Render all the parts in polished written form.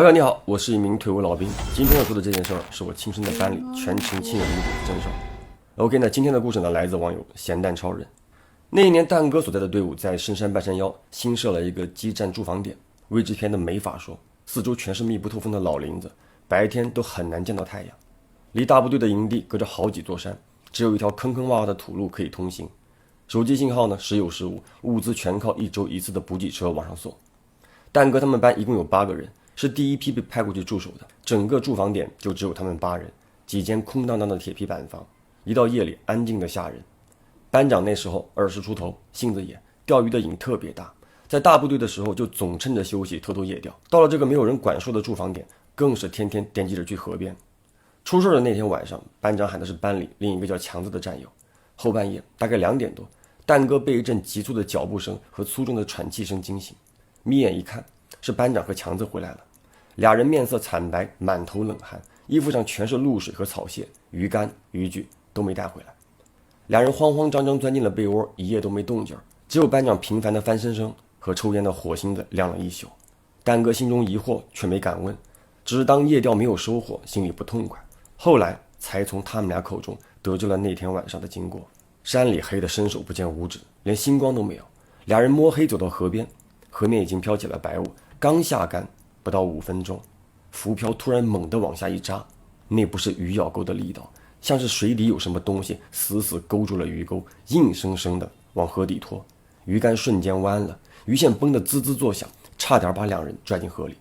朋友你好，我是一名退伍老兵。今天要说的这件事儿是我亲生的班里全程亲眼目睹的真事儿。OK 呢，今天的故事呢来自网友咸蛋超人。那一年蛋哥所在的队伍在深山半山腰新设了一个基站驻防点，位置偏的没法说，四周全是密不透风的老林子，白天都很难见到太阳。离大部队的营地隔着好几座山，只有一条坑坑洼洼的土路可以通行。手机信号呢时有时无，物资全靠一周一次的补给车往上送。蛋哥他们班一共有8个人，是第一批被派过去驻守的，整个驻防点就只有他们8人，几间空荡荡的铁皮板房，一到夜里安静的吓人。班长那时候20出头，性子野，钓鱼的瘾特别大，在大部队的时候就总趁着休息偷偷夜钓，到了这个没有人管束的驻防点，更是天天惦记着去河边。出事的那天晚上，班长喊的是班里另一个叫强子的战友。后半夜大概2点多，蛋哥被一阵急促的脚步声和粗重的喘气声惊醒，眯眼一看，是班长和强子回来了。俩人面色惨白，满头冷汗，衣服上全是露水和草屑，鱼竿渔具都没带回来。俩人慌慌张张钻进了被窝，一夜都没动静，只有班长频繁的翻身声和抽烟的火星子亮了一宿。蛋哥心中疑惑，却没敢问，只是当夜钓没有收获，心里不痛快。后来才从他们俩口中得知了那天晚上的经过。山里黑得伸手不见五指，连星光都没有。俩人摸黑走到河边，河面已经飘起了白雾，刚下竿不到5分钟，浮漂突然猛地往下一扎，那不是鱼咬钩的力道，像是水底有什么东西死死勾住了鱼钩，硬生生的往河底拖。鱼竿瞬间弯了，鱼线绷得滋滋作响，差点把2人拽进河里。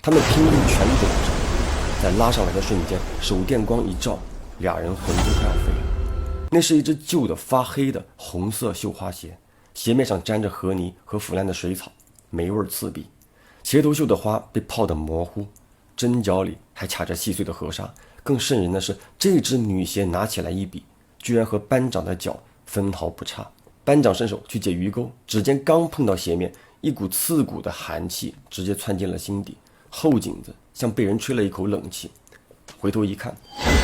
他们拼命全顶着，在拉上来的瞬间，手电光一照，俩人魂都快要飞了。那是一只旧的发黑的红色绣花鞋，鞋面上沾着河泥和腐烂的水草，霉味刺鼻。鞋头绣的花被泡得模糊，针脚里还卡着细碎的河沙。更瘆人的是，这只女鞋拿起来一比，居然和班长的脚分毫不差。班长伸手去解鱼钩，指尖刚碰到鞋面，一股刺骨的寒气直接窜进了心底，后颈子像被人吹了一口冷气。回头一看，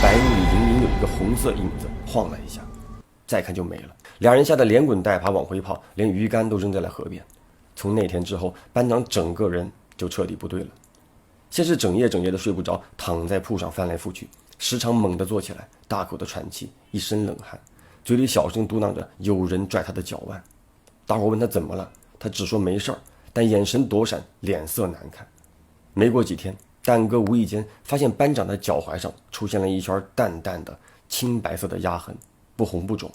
白雾里隐隐有一个红色影子晃了一下，再看就没了。俩人吓得连滚带爬往回跑，连鱼竿都扔在了河边。从那天之后，班长整个人就彻底不对了。先是整夜的睡不着，躺在铺上翻来覆去，时常猛地坐起来，大口的喘气，一身冷汗，嘴里小声嘟囔着有人拽他的脚腕。大伙问他怎么了，他只说没事儿，但眼神躲闪，脸色难看。没过几天，蛋哥无意间发现班长的脚踝上出现了一圈淡淡的青白色的压痕，不红不肿，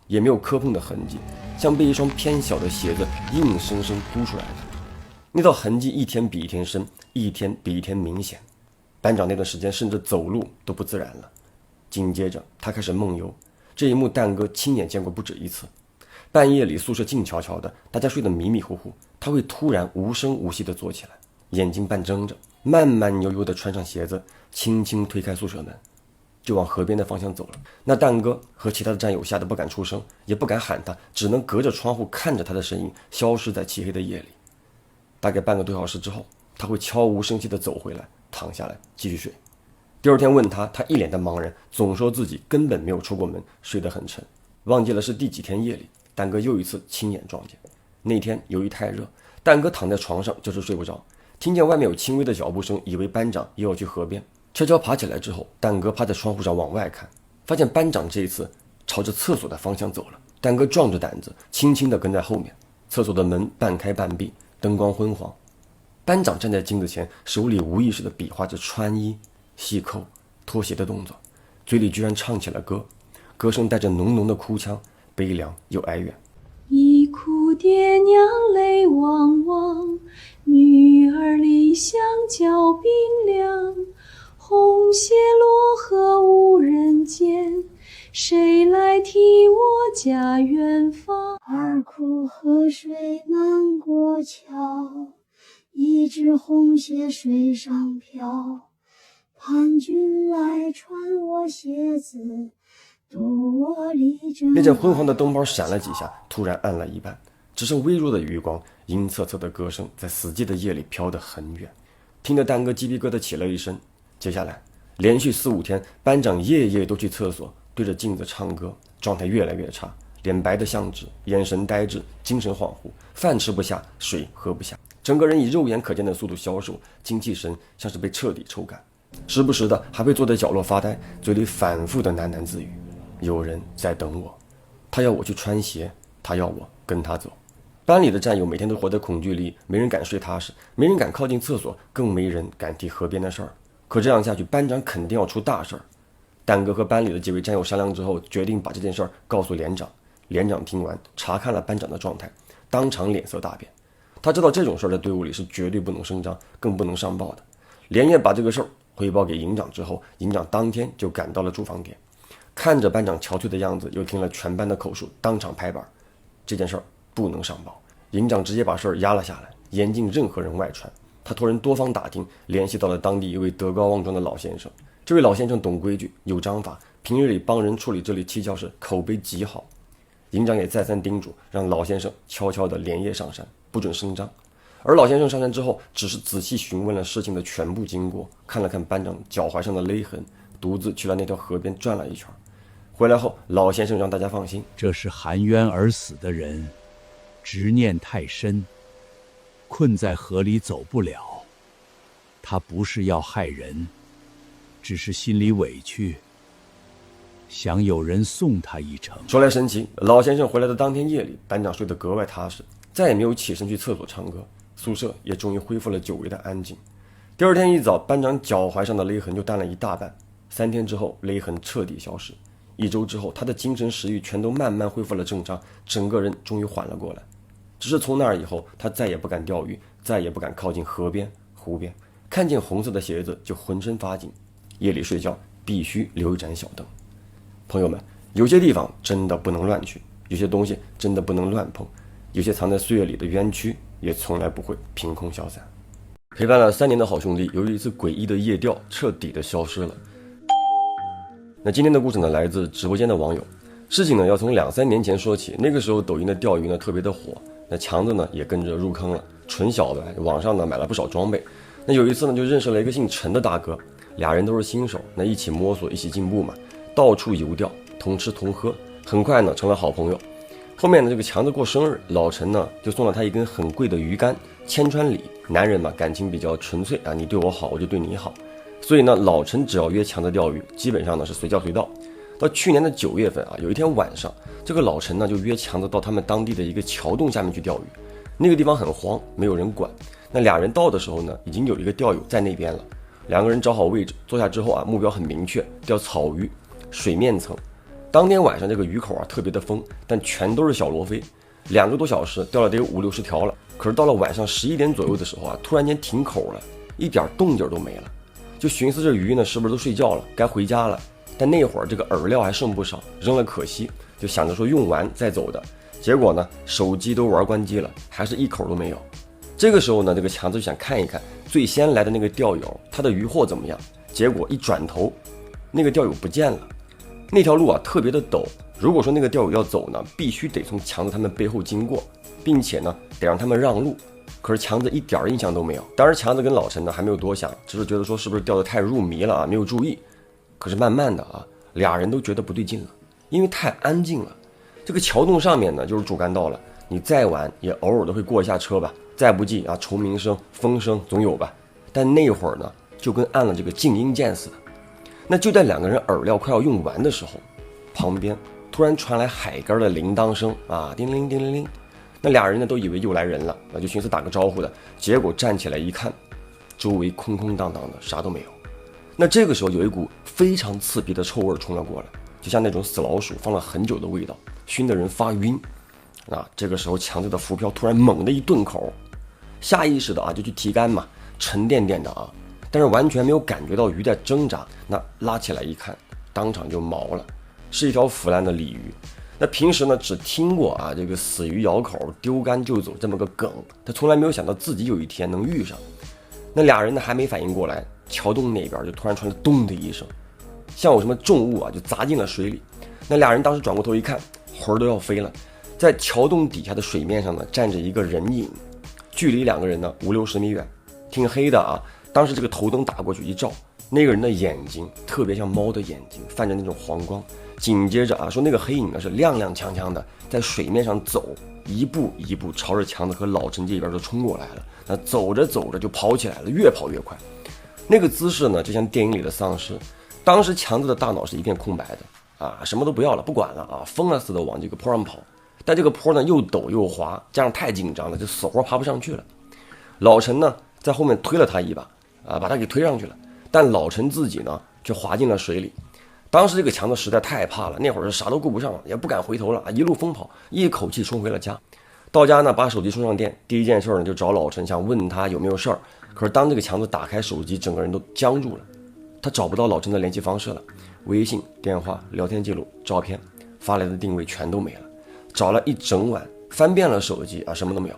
也没有磕碰的痕迹，像被一双偏小的鞋子硬生生箍出来的。那道痕迹一天比一天深，一天比一天明显。班长那段时间甚至走路都不自然了。紧接着他开始梦游，这一幕蛋哥亲眼见过不止一次。半夜里宿舍静悄悄的，大家睡得迷迷糊糊，他会突然无声无息地坐起来，眼睛半睁着，慢慢悠悠地穿上鞋子，轻轻推开宿舍门，就往河边的方向走了。那蛋哥和其他的战友吓得不敢出声，也不敢喊他，只能隔着窗户看着他的身影消失在漆黑的夜里。大概半个多小时之后，他会悄无声息地走回来，躺下来继续睡。第二天问他，他一脸的茫然，总说自己根本没有出过门，睡得很沉。忘记了是第几天夜里，蛋哥又一次亲眼撞见。那天由于太热，蛋哥躺在床上就是睡不着，听见外面有轻微的脚步声，以为班长又要去河边，悄悄爬起来之后，蛋哥趴在窗户上往外看，发现班长这一次朝着厕所的方向走了。蛋哥壮着胆子轻轻地跟在后面，厕所的门半开半闭，灯光昏黄。班长站在镜子前，手里无意识地比划着穿衣、系扣、脱鞋的动作，嘴里居然唱起了歌，歌声带着浓浓的哭腔，悲凉又哀怨。一哭爹娘泪汪汪，女儿离乡脚冰凉。红鞋落河无人见，谁来替我家园芳？二哭河水漫过桥，一只红鞋水上漂。盼君来穿我鞋子，渡我离针。那阵昏黄的灯泡闪了几下，突然暗了一半，只剩微弱的余光，阴恻恻的歌声在死寂的夜里飘得很远，听得蛋哥鸡皮疙瘩起了一身。接下来连续4、5天，班长夜夜都去厕所对着镜子唱歌，状态越来越差，脸白得像纸，眼神呆滞，精神恍惚，饭吃不下，水喝不下。整个人以肉眼可见的速度消瘦，精气神像是被彻底抽干，时不时的还会坐在角落发呆，嘴里反复的喃喃自语：有人在等我，他要我去穿鞋，他要我跟他走。班里的战友每天都活在恐惧里，没人敢睡踏实，没人敢靠近厕所，更没人敢提河边的事儿。可这样下去，班长肯定要出大事儿。蛋哥和班里的几位战友商量之后，决定把这件事儿告诉连长。连长听完，查看了班长的状态，当场脸色大变。他知道这种事儿在队伍里是绝对不能声张，更不能上报的。连夜把这个事儿汇报给营长之后，营长当天就赶到了驻防点，看着班长憔悴的样子，又听了全班的口述，当场拍板，这件事儿不能上报。营长直接把事儿压了下来，严禁任何人外传。他托人多方打听，联系到了当地一位德高望重的老先生。这位老先生懂规矩，有章法，平日里帮人处理这类蹊跷事口碑极好。营长也再三叮嘱，让老先生悄悄地连夜上山，不准声张。而老先生上山之后，只是仔细询问了事情的全部经过，看了看班长脚踝上的勒痕，独自去了那条河边转了一圈。回来后，老先生让大家放心，这是含冤而死的人，执念太深，困在河里走不了。他不是要害人，只是心里委屈，想有人送他一程。说来神奇，老先生回来的当天夜里，班长睡得格外踏实，再也没有起身去厕所唱歌，宿舍也终于恢复了久违的安静。第二天一早，班长脚踝上的勒痕就淡了一大半。3天之后，勒痕彻底消失。1周之后，他的精神食欲全都慢慢恢复了正常，整个人终于缓了过来。只是从那以后，他再也不敢钓鱼，再也不敢靠近河边、湖边，看见红色的鞋子就浑身发紧。夜里睡觉必须留一盏小灯。朋友们，有些地方真的不能乱去，有些东西真的不能乱碰，有些藏在岁月里的冤屈也从来不会凭空消散。陪伴了3年的好兄弟，由于一次诡异的夜钓，彻底的消失了。那今天的故事呢，来自直播间的网友。事情呢，要从2-3年前说起。那个时候抖音的钓鱼呢特别的火，那强子呢也跟着入坑了，纯小白，网上呢买了不少装备。那有一次呢，就认识了一个姓陈的大哥，俩人都是新手，那一起摸索，一起进步嘛，到处游钓，同吃同喝，很快呢成了好朋友。后面呢，这个强子过生日，老陈呢就送了他一根很贵的鱼竿，千川里。男人嘛，感情比较纯粹啊，你对我好，我就对你好。所以呢，老陈只要约强子钓鱼，基本上呢是随叫随到。到去年的9月份啊，有一天晚上，这个老陈呢就约强子到他们当地的一个桥洞下面去钓鱼。那个地方很荒，没有人管。那俩人到的时候呢，已经有一个钓友在那边了。2个人找好位置，坐下之后啊，目标很明确，钓草鱼，水面层。当天晚上这个鱼口啊特别的丰，但全都是小罗非。2个多小时钓了得有50-60条了。可是到了晚上11点左右的时候啊，突然间停口了，一点动静都没了。就寻思这鱼呢是不是都睡觉了，该回家了。但那会儿这个饵料还剩不少，扔了可惜，就想着说用完再走的。结果呢，手机都玩关机了，还是一口都没有。这个时候呢，这个强子就想看一看最先来的那个钓友他的渔获怎么样。结果一转头，那个钓友不见了。那条路啊特别的陡，如果说那个钓友要走呢，必须得从强子他们背后经过，并且呢得让他们让路。可是强子一点印象都没有。当时强子跟老陈呢还没有多想，只是觉得说是不是钓得太入迷了啊，没有注意。可是慢慢的啊，俩人都觉得不对劲了，因为太安静了。这个桥洞上面呢就是主干道了，你再晚也偶尔都会过一下车吧，再不济啊虫鸣声、风声总有吧。但那会儿呢，就跟按了这个静音键似的。那就在2个人饵料快要用完的时候，旁边突然传来海竿的铃铛声啊，叮铃叮铃铃。那俩人呢都以为又来人了，那就寻思打个招呼的，结果站起来一看，周围空空荡荡的，啥都没有。那这个时候有一股非常刺鼻的臭味冲了过来，就像那种死老鼠放了很久的味道，熏得人发晕。这个时候强子的浮漂突然猛地一顿口，下意识的啊就去提竿嘛，沉甸甸的啊，但是完全没有感觉到鱼在挣扎。那拉起来一看，当场就毛了，是一条腐烂的鲤鱼。那平时呢只听过啊这个死鱼咬口丢竿就走这么个梗，他从来没有想到自己有一天能遇上。那俩人呢还没反应过来，桥洞那边就突然传来咚的一声，像有什么重物啊就砸进了水里。那俩人当时转过头一看，魂儿都要飞了。在桥洞底下的水面上呢站着一个人影，距离2个人呢50-60米远，挺黑的啊。当时这个头灯打过去一照，那个人的眼睛特别像猫的眼睛，泛着那种黄光。紧接着啊说那个黑影呢是踉踉跄跄的在水面上走，一步一步朝着强子和老陈这边就冲过来了。那走着走着就跑起来了，越跑越快。那个姿势呢，就像电影里的丧尸。当时强子的大脑是一片空白的啊，什么都不要了，不管了啊，疯了似的往这个坡上跑。但这个坡呢又陡又滑，加上太紧张了，就死活爬不上去了。老陈呢在后面推了他一把啊，把他给推上去了。但老陈自己呢却滑进了水里。当时这个强子实在太怕了，那会儿是啥都顾不上了，也不敢回头了，一路疯跑，一口气冲回了家。到家呢，把手机充上电，第一件事呢就找老陈，想问他有没有事儿。可是当这个强子打开手机，整个人都僵住了，他找不到老陈的联系方式了，微信、电话、聊天记录、照片发来的定位全都没了，找了一整晚，翻遍了手机啊，什么都没有。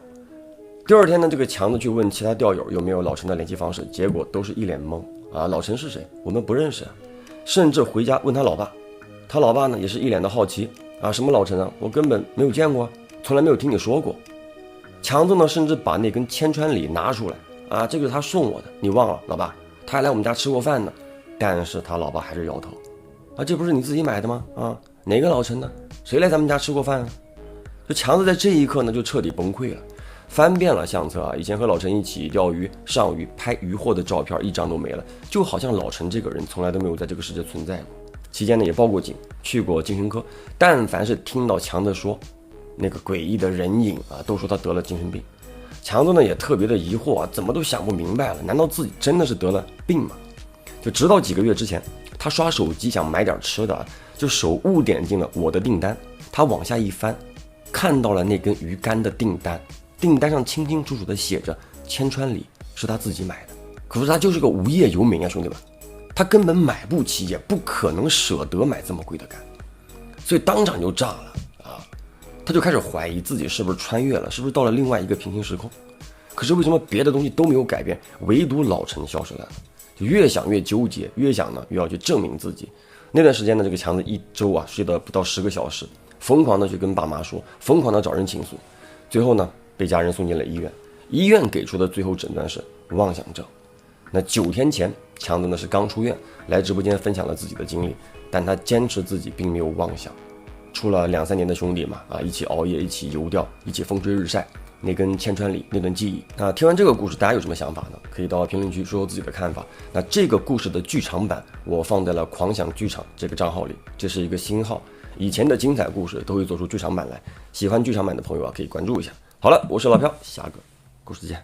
第二天呢，这个强子去问其他钓友有没有老陈的联系方式，结果都是一脸懵啊，老陈是谁？我们不认识啊。甚至回家问他老爸，他老爸呢也是一脸的好奇啊，什么老陈啊，我根本没有见过，从来没有听你说过。强子呢甚至把那根千川里拿出来啊，这个是他送我的，你忘了老爸？他还来我们家吃过饭呢。但是他老爸还是摇头啊，这不是你自己买的吗？啊，哪个老陈呢？谁来咱们家吃过饭啊？就强子在这一刻呢就彻底崩溃了，翻遍了相册啊，以前和老陈一起钓鱼、上鱼、拍鱼货的照片一张都没了，就好像老陈这个人从来都没有在这个世界存在过。期间呢也报过警，去过精神科，但凡是听到强子说那个诡异的人影啊，都说他得了精神病。强子呢也特别的疑惑啊，怎么都想不明白了，难道自己真的是得了病吗？就直到几个月之前，他刷手机想买点吃的，就手误点进了我的订单，他往下一翻，看到了那根鱼竿的订单，订单上清清楚楚的写着千川里是他自己买的。可是他就是个无业游民啊，兄弟们，他根本买不起，也不可能舍得买这么贵的竿，所以当场就炸了啊！他就开始怀疑自己是不是穿越了，是不是到了另外一个平行时空。可是为什么别的东西都没有改变，唯独老陈消失了？就越想越纠结，越想呢越要去证明自己。那段时间呢，这个强子一周啊睡到不到10个小时，疯狂的去跟爸妈说，疯狂的找人倾诉，最后呢被家人送进了医院。医院给出的最后诊断是妄想症。那9天前，强子呢是刚出院，来直播间分享了自己的经历，但他坚持自己并没有妄想。出了2-3年的兄弟嘛，一起熬夜，一起游钓，一起风吹日晒，那根千川里，那段记忆。那听完这个故事，大家有什么想法呢？可以到评论区说说自己的看法。那这个故事的剧场版我放在了狂想剧场这个账号里，这是一个新号，以前的精彩故事都会做出剧场版来，喜欢剧场版的朋友啊可以关注一下。好了，我是老飘，下个故事见。